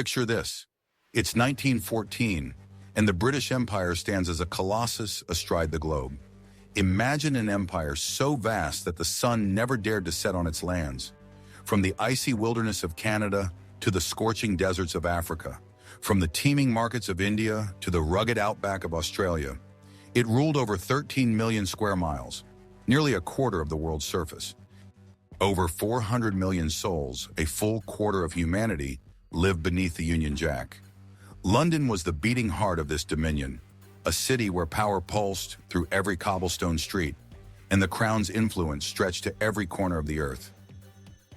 Picture this. It's 1914, and the British Empire stands as a colossus astride the globe. Imagine an empire so vast that the sun never dared to set on its lands. From the icy wilderness of Canada to the scorching deserts of Africa, from the teeming markets of India to the rugged outback of Australia, it ruled over 13 million square miles, nearly a quarter of the world's surface. Over 400 million souls, a full quarter of humanity, lived beneath the Union Jack. London was the beating heart of this dominion, a city where power pulsed through every cobblestone street, and the crown's influence stretched to every corner of the earth.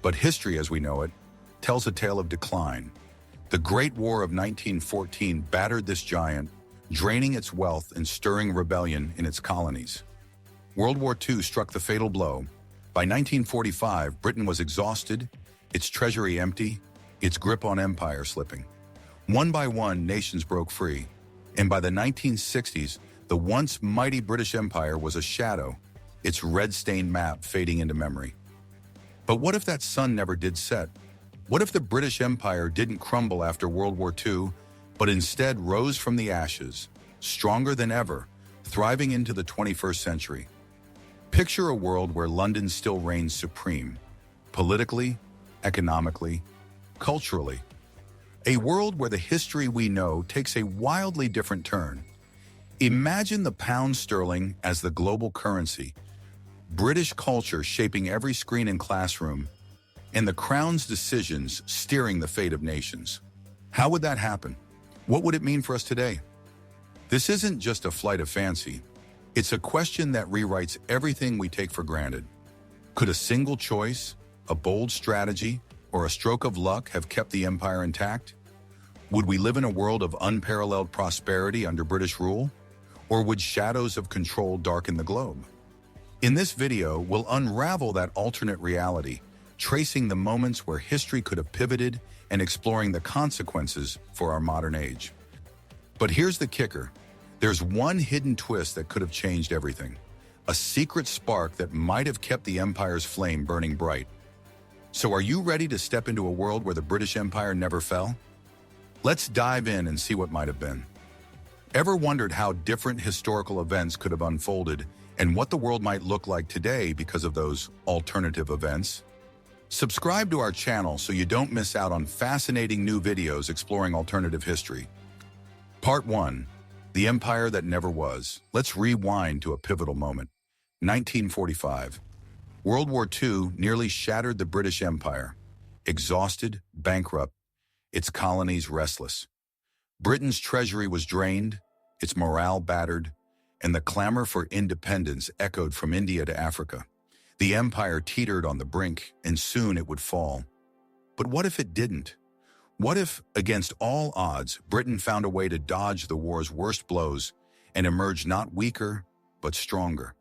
But history, as we know it, tells a tale of decline. The Great War of 1914 battered this giant, draining its wealth and stirring rebellion in its colonies. World War II struck the fatal blow. By 1945, Britain was exhausted, its treasury empty, its grip on empire slipping. One by one, nations broke free, and by the 1960s, the once mighty British Empire was a shadow, its red-stained map fading into memory. But what if that sun never did set? What if the British Empire didn't crumble after World War II, but instead rose from the ashes, stronger than ever, thriving into the 21st century? Picture a world where London still reigns supreme, politically, economically, culturally. A world where the history we know takes a wildly different turn. Imagine the pound sterling as the global currency, British culture shaping every screen and classroom, and the crown's decisions steering the fate of nations. How would that happen? What would it mean for us today? This isn't just a flight of fancy. It's a question that rewrites everything we take for granted. Could a single choice, a bold strategy, or a stroke of luck have kept the empire intact? Would we live in a world of unparalleled prosperity under British rule? Or would shadows of control darken the globe? In this video, we'll unravel that alternate reality, tracing the moments where history could have pivoted and exploring the consequences for our modern age. But here's the kicker. There's one hidden twist that could have changed everything. A secret spark that might have kept the empire's flame burning bright. So are you ready to step into a world where the British Empire never fell? Let's dive in and see what might have been. Ever wondered how different historical events could have unfolded and what the world might look like today because of those alternative events? Subscribe to our channel so you don't miss out on fascinating new videos exploring alternative history. Part 1. The Empire That Never Was. Let's rewind to a pivotal moment. 1945. World War II nearly shattered the British Empire. Exhausted, bankrupt, its colonies restless. Britain's treasury was drained, its morale battered, and the clamor for independence echoed from India to Africa. The empire teetered on the brink, and soon it would fall. But what if it didn't? What if, against all odds, Britain found a way to dodge the war's worst blows and emerge not weaker, but stronger?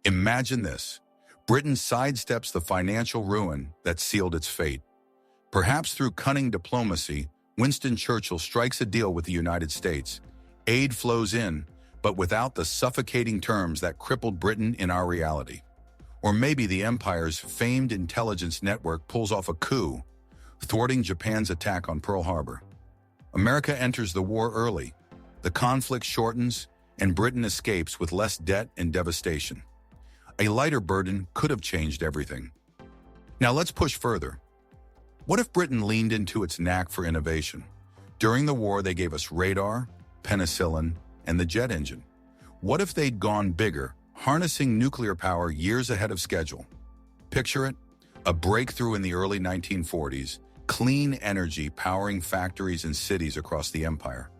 Imagine this. Britain sidesteps the financial ruin that sealed its fate. Perhaps through cunning diplomacy, Winston Churchill strikes a deal with the United States. Aid flows in, but without the suffocating terms that crippled Britain in our reality. Or maybe the empire's famed intelligence network pulls off a coup, thwarting Japan's attack on Pearl Harbor. America enters the war early. The conflict shortens, and Britain escapes with less debt and devastation. A lighter burden could have changed everything. Now let's push further. What if Britain leaned into its knack for innovation? During the war, they gave us radar, penicillin, and the jet engine. What if they'd gone bigger, harnessing nuclear power years ahead of schedule? Picture it, a breakthrough in the early 1940s, clean energy powering factories and cities across the empire.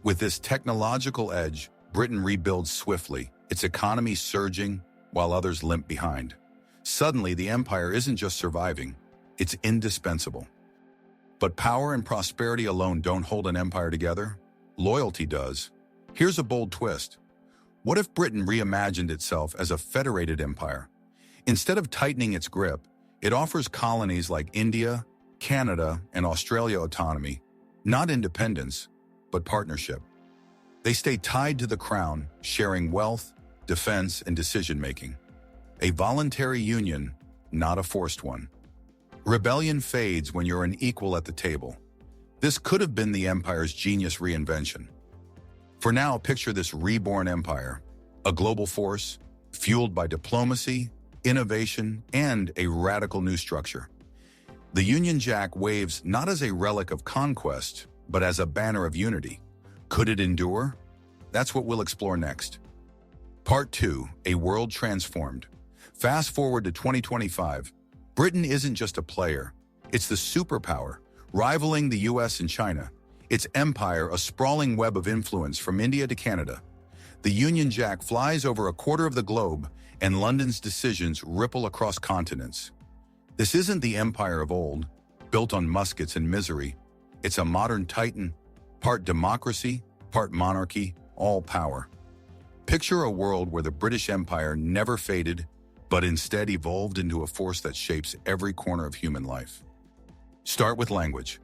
With this technological edge, Britain rebuilds swiftly, its economy surging while others limp behind. Suddenly, the empire isn't just surviving, it's indispensable. But power and prosperity alone don't hold an empire together. Loyalty does. Here's a bold twist. What if Britain reimagined itself as a federated empire? Instead of tightening its grip, it offers colonies like India, Canada, and Australia autonomy, not independence, but partnership. They stay tied to the crown, sharing wealth, defense, and decision-making. A voluntary union, not a forced one. Rebellion fades when you're an equal at the table. This could have been the empire's genius reinvention. For now, picture this reborn empire, a global force, fueled by diplomacy, innovation, and a radical new structure. The Union Jack waves not as a relic of conquest, but as a banner of unity. Could it endure? That's what we'll explore next. Part 2, A World Transformed. Fast forward to 2025. Britain isn't just a player. It's the superpower, rivaling the US and China. Its empire, a sprawling web of influence from India to Canada. The Union Jack flies over a quarter of the globe, and London's decisions ripple across continents. This isn't the empire of old, built on muskets and misery. It's a modern titan, part democracy, part monarchy, all power. Picture a world where the British Empire never faded, but instead evolved into a force that shapes every corner of human life. Start with language.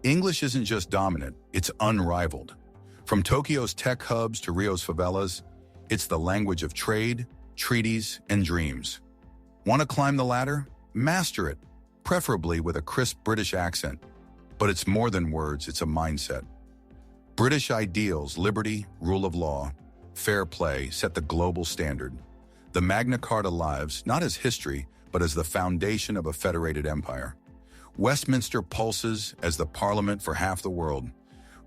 English isn't just dominant, it's unrivaled. From Tokyo's tech hubs to Rio's favelas, it's the language of trade, treaties, and dreams. Want to climb the ladder? Master it, preferably with a crisp British accent. But it's more than words, it's a mindset. British ideals, liberty, rule of law, fair play, set the global standard. The Magna Carta lives, not as history, but as the foundation of a federated empire. Westminster pulses as the parliament for half the world,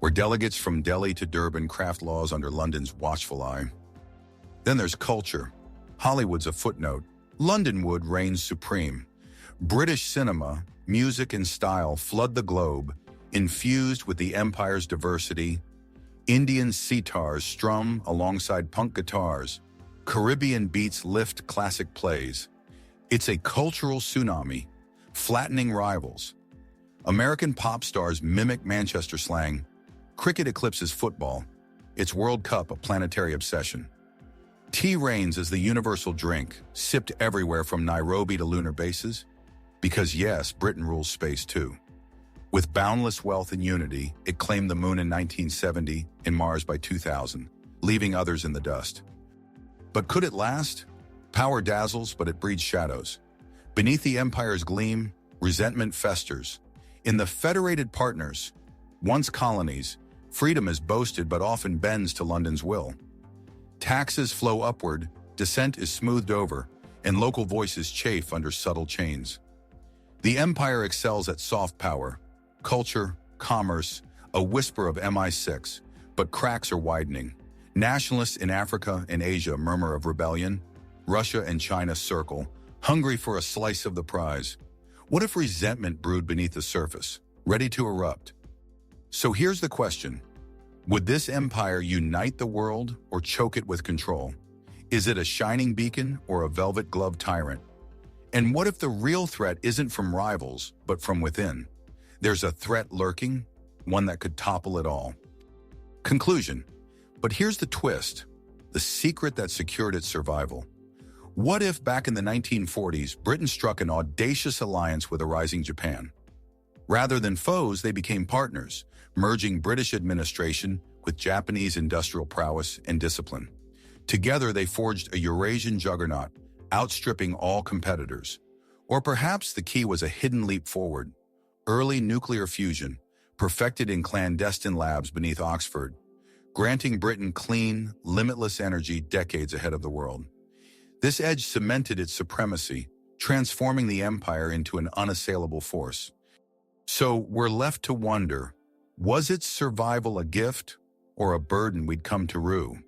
where delegates from Delhi to Durban craft laws under London's watchful eye. Then there's culture. Hollywood's a footnote. Londonwood reigns supreme. British cinema, music, and style flood the globe, infused with the empire's diversity. Indian sitars strum alongside punk guitars. Caribbean beats lift classic plays. It's a cultural tsunami, flattening rivals. American pop stars mimic Manchester slang. Cricket eclipses football. It's World Cup a planetary obsession. Tea reigns as the universal drink, sipped everywhere from Nairobi to lunar bases. Because yes, Britain rules space too. With boundless wealth and unity, it claimed the moon in 1970 and Mars by 2000, leaving others in the dust. But could it last? Power dazzles, but it breeds shadows. Beneath the empire's gleam, resentment festers. In the federated partners, once colonies, freedom is boasted but often bends to London's will. Taxes flow upward, dissent is smoothed over, and local voices chafe under subtle chains. The empire excels at soft power, culture, commerce, a whisper of MI6, but cracks are widening. Nationalists in Africa and Asia murmur of rebellion. Russia and China circle, hungry for a slice of the prize. What if resentment brewed beneath the surface, ready to erupt? So here's the question. Would this empire unite the world or choke it with control? Is it a shining beacon or a velvet-gloved tyrant? And what if the real threat isn't from rivals, but from within? There's a threat lurking, one that could topple it all. Conclusion. But here's the twist, the secret that secured its survival. What if back in the 1940s, Britain struck an audacious alliance with a rising Japan? Rather than foes, they became partners, merging British administration with Japanese industrial prowess and discipline. Together, they forged a Eurasian juggernaut, outstripping all competitors. Or perhaps the key was a hidden leap forward. Early nuclear fusion, perfected in clandestine labs beneath Oxford, granting Britain clean, limitless energy decades ahead of the world. This edge cemented its supremacy, transforming the empire into an unassailable force. So we're left to wonder, was its survival a gift or a burden we'd come to rue?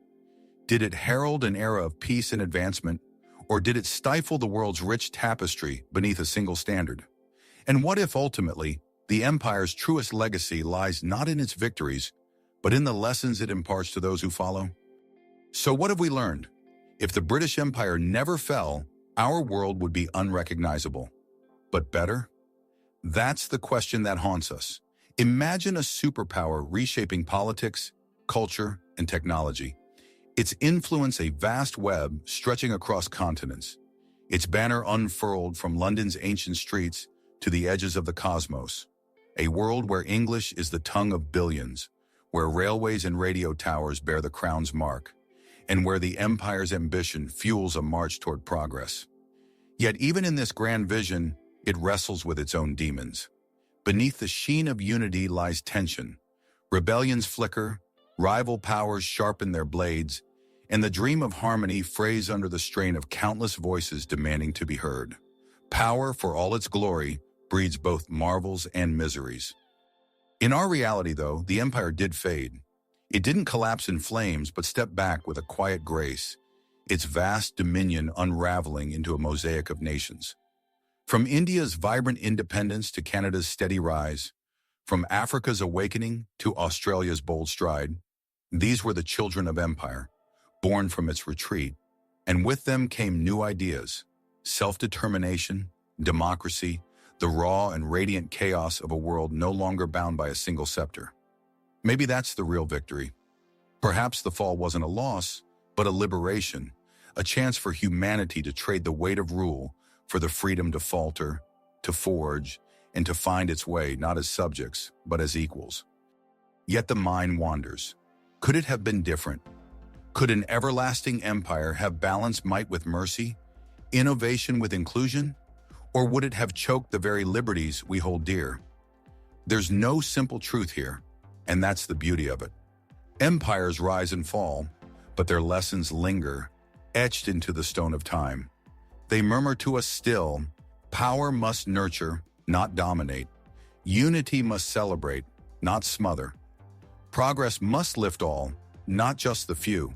Did it herald an era of peace and advancement, or did it stifle the world's rich tapestry beneath a single standard? And what if ultimately, the empire's truest legacy lies not in its victories, but in the lessons it imparts to those who follow? So what have we learned? If the British Empire never fell, our world would be unrecognizable. But better? That's the question that haunts us. Imagine a superpower reshaping politics, culture, and technology. Its influence a vast web stretching across continents. Its banner unfurled from London's ancient streets to the edges of the cosmos. A world where English is the tongue of billions, where railways and radio towers bear the crown's mark, and where the empire's ambition fuels a march toward progress. Yet even in this grand vision, it wrestles with its own demons. Beneath the sheen of unity lies tension. Rebellions flicker, rival powers sharpen their blades, and the dream of harmony frays under the strain of countless voices demanding to be heard. Power, for all its glory, breeds both marvels and miseries. In our reality, though, the empire did fade. It didn't collapse in flames, but stepped back with a quiet grace, its vast dominion unraveling into a mosaic of nations. From India's vibrant independence to Canada's steady rise, from Africa's awakening to Australia's bold stride, these were the children of empire, born from its retreat, and with them came new ideas, self-determination, democracy, the raw and radiant chaos of a world no longer bound by a single scepter. Maybe that's the real victory. Perhaps the fall wasn't a loss, but a liberation, a chance for humanity to trade the weight of rule for the freedom to falter, to forge, and to find its way not as subjects, but as equals. Yet the mind wanders. Could it have been different? Could an everlasting empire have balanced might with mercy, innovation with inclusion, or would it have choked the very liberties we hold dear? There's no simple truth here, and that's the beauty of it. Empires rise and fall, but their lessons linger, etched into the stone of time. They murmur to us still, power must nurture, not dominate. Unity must celebrate, not smother. Progress must lift all, not just the few.